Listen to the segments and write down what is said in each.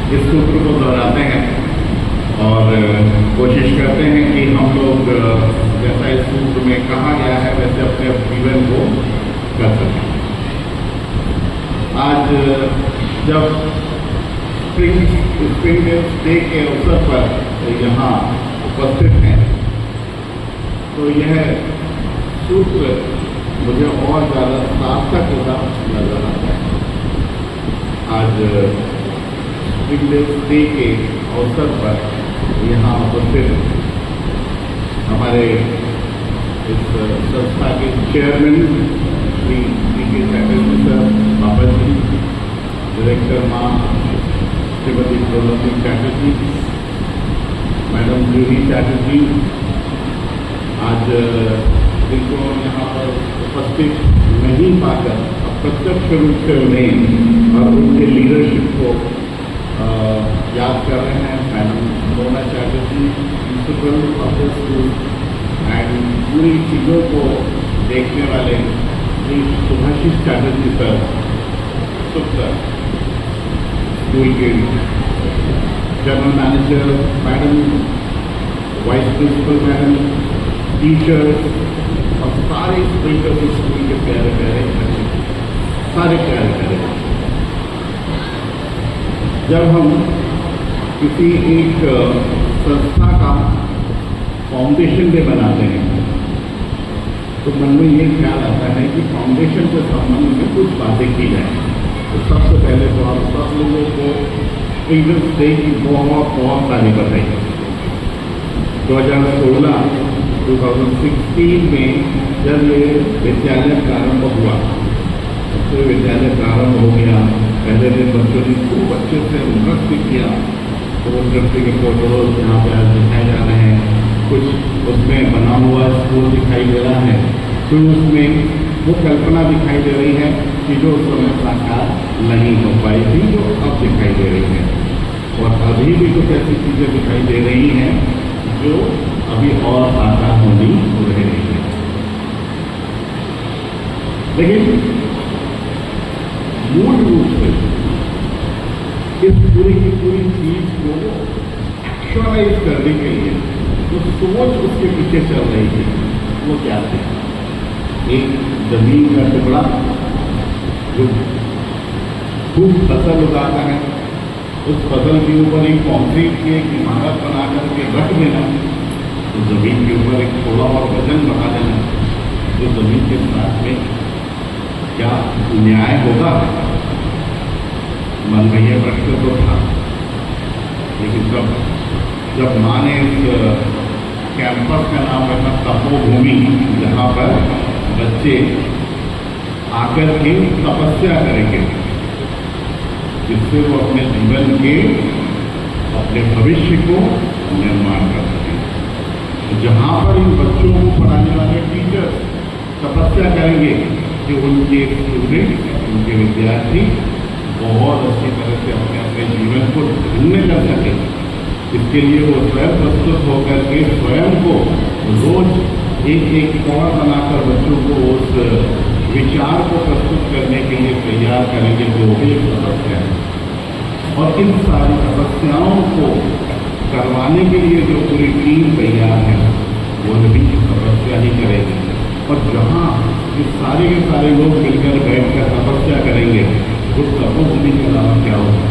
इस सूत्र को दोहराते हैं और कोशिश करते हैं कि हम लोग जैसा इस सूत्र में कहा गया है वैसे अपने जीवन को कर सकें। आज जब स्प्रिंग डे के अवसर पर यहाँ उपस्थित हैं तो यह सूत्र मुझे और ज़्यादा सार्थक होता नजर आता है। आज स्प्रिंग डे के अवसर पर यहाँ उपस्थित हमारे इस संस्था के चेयरमैन श्री के चैटर्जी सर, बाबा जी, डायरेक्टर माँ श्रीमती प्रौलमी चैटर्जी, मैडम जूही चैटर्जी, आज जिनको यहाँ पर उपस्थित नहीं पाकर प्रत्यक्ष रूप से उन्हें और उनके लीडरशिप को याद कर रहे हैं, madam Mona Chatterjee, principal of the school, and पूरी चीज़ों को देखने वाले Shri Subhashish Chatterjee sir, sir school के general manager madam, vice principal madam, teachers और सारे स्टूडेंट्स के स्कूल के प्यारे प्यारे सारे प्यारे प्यारे। जब हम किसी एक संस्था का फाउंडेशन डे बनाते हैं तो मन में ये ख्याल आता है कि फाउंडेशन के संबंध में कुछ बातें की जाए। तो सबसे पहले तो आप सब लोगों को स्प्रिंग डे की बहुत सारी बधाई। 2016 में जब ये विद्यालय प्रारंभ हुआ तो विद्यालय प्रारंभ हो गया, पहले दिन बच्चों ने खूब अच्छे से नृत्य किया, तो वो नृत्य के फोटोज यहाँ पे आज दिखाए जा रहे हैं। कुछ उसमें बना हुआ स्कूल दिखाई दे रहा है, फिर उसमें वो कल्पना दिखाई दे रही है कि जो उस समय साकार नहीं हो पाई थी जो अब दिखाई दे रही है, और अभी भी कुछ ऐसी चीज़ें दिखाई दे रही हैं जो अभी और साकार होनी हो रही है। लेकिन मूल रूप से इस पूरी की पूरी चीज को एक्चुअलाइज करने के लिए जो सोच उसके पीछे चल रही थी वो क्या थी? एक जमीन का टुकड़ा जो खूब फसल उगाता है, उस फसल के ऊपर एक कंक्रीट की एक इमारत बना करके रख देना, तो जमीन के ऊपर एक थोड़ा और वजन बढ़ा देना, तो जमीन के साथ में क्या न्याय होगा? मन में यह प्रश्न तो था। लेकिन जब माँ ने इस कैंपस का नाम रखा तपोभूमि, जहाँ पर बच्चे आकर के तपस्या करेंगे जिससे वो अपने जीवन के अपने भविष्य को निर्माण कर सकें। जहाँ पर इन बच्चों को पढ़ाने वाले टीचर तपस्या करेंगे कि उनके स्टूडेंट, उनके विद्यार्थी बहुत अच्छी तरह से अपने अपने जीवन को धन्य कर सकें, इसके लिए वो स्वयं प्रस्तुत होकर के स्वयं को रोज एक कौर बनाकर बच्चों को उस विचार को प्रस्तुत करने के लिए तैयार करेंगे, जो भी एक तपस्या है। और इन सारी तपस्याओं को करवाने के लिए जो पूरी टीम तैयार है वो भी तपस्या ही करेगी। और जहाँ ये सारे के सारे लोग मिलकर बैठकर तपस्या करेंगे, उस तपोभूमि के अलावा क्या होगा?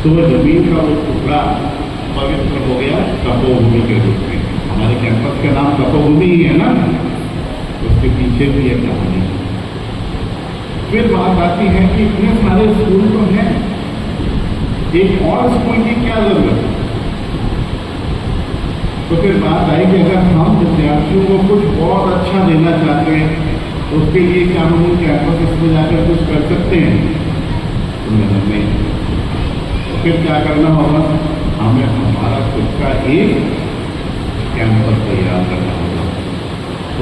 तो वह जमीन का वो टुकड़ा पवित्र हो गया तपोभूमि के रूप में। हमारे कैंपस का नाम तपोभूमि ही है ना, उसके पीछे भी यह कहानी। फिर बात आती है कि इतने सारे स्कूल तो हैं, एक और स्कूल की क्या जरूरत है? तो फिर बात आई कि अगर हम विद्यार्थियों को कुछ बहुत अच्छा देना चाहते हैं तो उसके लिए क्या हम कैंपस में जाकर कुछ कर सकते हैं? तो नहीं। तो फिर क्या करना होगा? हमें हमारा खुद का एक कैंपस तैयार करना होगा।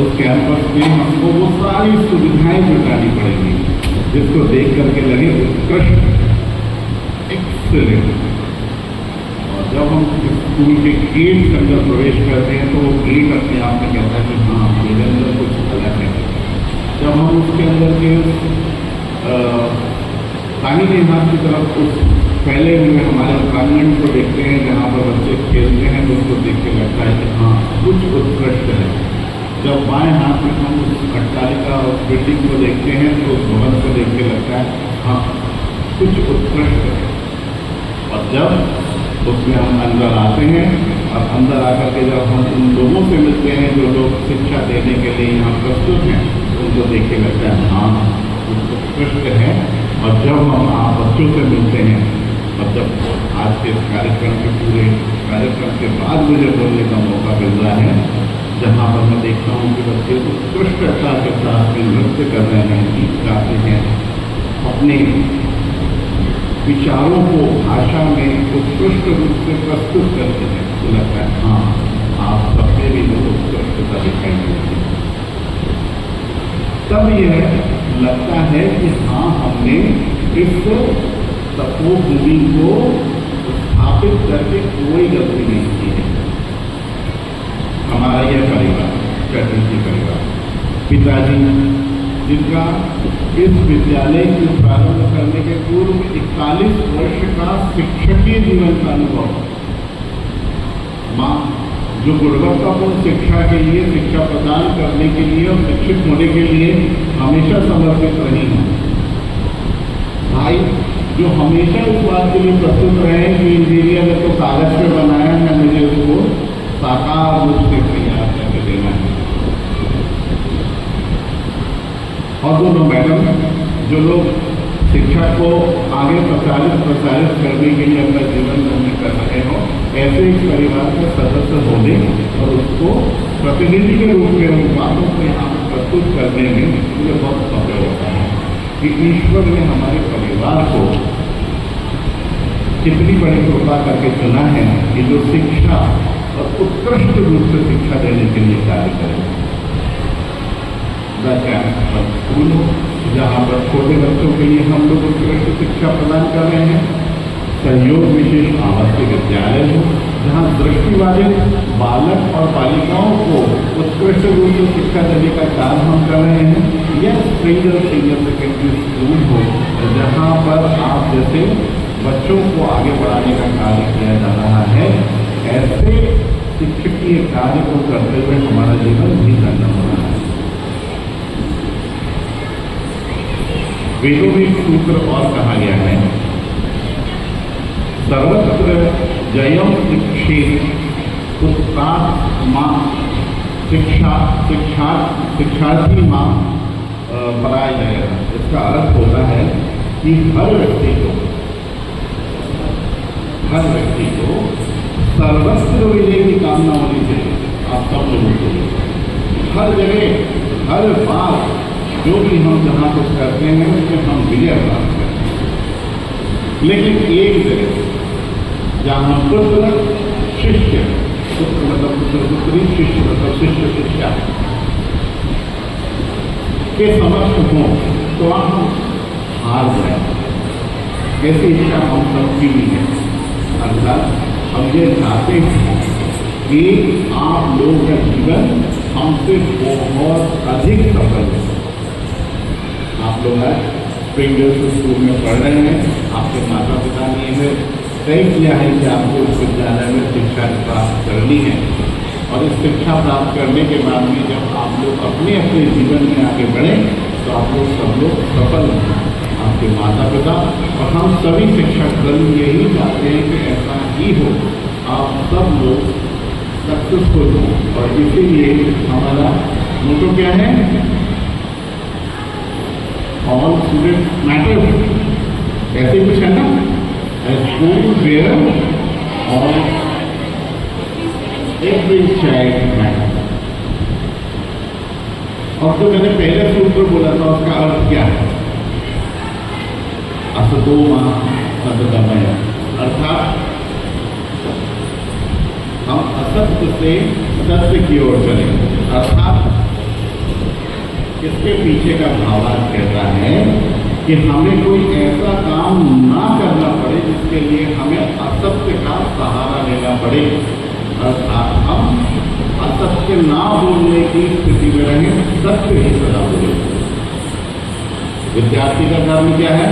उस कैंपस में हमको वो सारी सुविधाएं जुटानी पड़ेंगी जिसको देख करके लगे उत्कृष्ट, एक्सीलेंट। जब हम स्कूल के गेट के अंदर प्रवेश करते हैं तो वो गेट अपने आप में कहता है कि हाँ मेरे अंदर कुछ अलग है। जब हम उसके अंदर के दाहिने हाथ की तरफ उस फैले हुए हमारे प्रांगण को देखते हैं जहाँ पर बच्चे खेलते हैं, तो उसको देख के लगता है कि हाँ कुछ उत्कृष्ट है। जब बाएं हाथ में हम उस अट्टालिका और बिल्डिंग को देखते हैं तो उस भवन को देख के लगता है हाँ कुछ उत्कृष्ट है। और जब उसमें हम अंदर आते हैं और अंदर आकर के जब हम उन लोगों से मिलते हैं जो लोग शिक्षा देने के लिए यहाँ प्रस्तुत हैं, तो उनको देख के लगता है हाँ कुछ उत्कृष्ट है। और जब हम आप बच्चों से मिलते हैं और जब आज के कार्यक्रम के पूरे कार्यक्रम के बाद मुझे बोलने का मौका मिल रहा है, जहाँ पर मैं देखता हूँ कि बच्चे उत्कृष्टता के साथ में नृत्य कर रहे हैं, गीत गाते हैं, अपने विचारों को भाषा में उत्कृष्ट रूप से प्रस्तुत करते हैं, तो लगता है हाँ आप सबसे भी वो उत्कृष्टता दिखाई देती है। तब यह लगता है कि हाँ हमने इस तपोभूमि को स्थापित करके कोई गलती नहीं की है। हमारा यह परिवार चटर्जी परिवार, पिताजी जिनका इस विद्यालय को प्रारंभ करने के पूर्व 41 वर्ष का शिक्षकीय जीवन का अनुभव, माँ जो गुणवत्तापूर्ण शिक्षा के लिए, शिक्षा प्रदान करने के लिए और शिक्षित होने के लिए हमेशा समर्पित रही हैं। भाई जो हमेशा इस बात के लिए प्रस्तुत रहे कि इंजीनियर ने तो कागज पे बनाया है, मुझे उसको साकार रूप से तैयार करके देना है। और दोनों मैडम जो लोग शिक्षा को आगे प्रसारित करने के लिए अपना जीवन धन्य कर रहे हो, ऐसे एक परिवार के सदस्य होने और उसको प्रतिनिधि के रूप में उन बातों को यहाँ प्रस्तुत करने में मुझे बहुत सफल होता है कि ईश्वर ने हमारे परिवार को कितनी बड़ी कृपा करके चुना है कि जो शिक्षा और उत्कृष्ट रूप से शिक्षा देने के लिए कार्य करें। स्कूल जहाँ पर छोटे बच्चों के लिए हम लोग उत्कृष्ट शिक्षा प्रदान कर रहे हैं, सहयोग विशेष आवासीय विद्यालय हो जहाँ दृष्टिबाधित बालक और बालिकाओं को उत्कृष्ट रूप से शिक्षा देने का कार्य हम कर रहे हैं, या स्प्रिंगल सीनियर सेकेंडरी स्कूल हो जहाँ पर आप जैसे बच्चों को आगे बढ़ाने का कार्य किया जा रहा है, ऐसे शिक्षकीय कार्य को करते हुए हमारा जीवन भी धन्य हो रहा है। वेदों में सूत्र और कहा गया है, सर्वत्र जयम शिक्षित उत्साह माँ शिक्षार्थी माँ पराय जाएगा। इसका अर्थ होता है कि हर व्यक्ति को सर्वस्व विजय की कामना होनी चाहिए। आप सब लोगों को हर जगह हर बात जो भी हम जहाँ कुछ करते हैं उसमें हम विजय प्राप्त करते हैं। लेकिन एक जगह जहाँ पुत्र शिष्य, पुत्र मतलब पुत्र पुत्री, शिष्य मतलब शिष्य शिष्या के समक्ष हों तो हम हार जाए, ऐसी इच्छा हम सबकी भी है। अर्थात हम ये चाहते हैं कि आप लोगों का जीवन हमसे बहुत अधिक सफल है। आप लोग आज स्प्रिंगल स्कूल में पढ़ रहे हैं, आपके माता पिता ने यह तय किया है कि आपको इस विद्यालय में शिक्षा प्राप्त करनी है, और इस शिक्षा प्राप्त करने के बाद में जब आप लोग अपने अपने जीवन में आगे बढ़ें तो आप लोग सब लोग सफल हों, आपके माता पिता और हम सभी शिक्षकगण यही चाहते हैं कि ऐसा ही हो, आप सब लोग सक्सेसफुल हों। और इसीलिए हमारा मोटो क्या है, ऑल स्टूडेंट मैटर, ऐसे कुछ है ना, स्कूल वेयर और एवरी चाइल्ड मैटर। और जो मैंने पहले सूत्र बोला था उसका अर्थ क्या है, असतो मां सतगमय, अर्थात हम असत्य से सत्य की ओर चलें। अर्थात इसके पीछे का भावार्थ कहता है कि हमें कोई ऐसा काम ना करना पड़े जिसके लिए हमें असत्य का सहारा लेना पड़े, अर्थात हम असत्य ना बोलने की स्थिति में रहें, सत्य ही सदा बोले। विद्यार्थी का धर्म क्या है,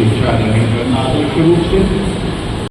शिक्षा ग्रहण करना आवश्यक रूप से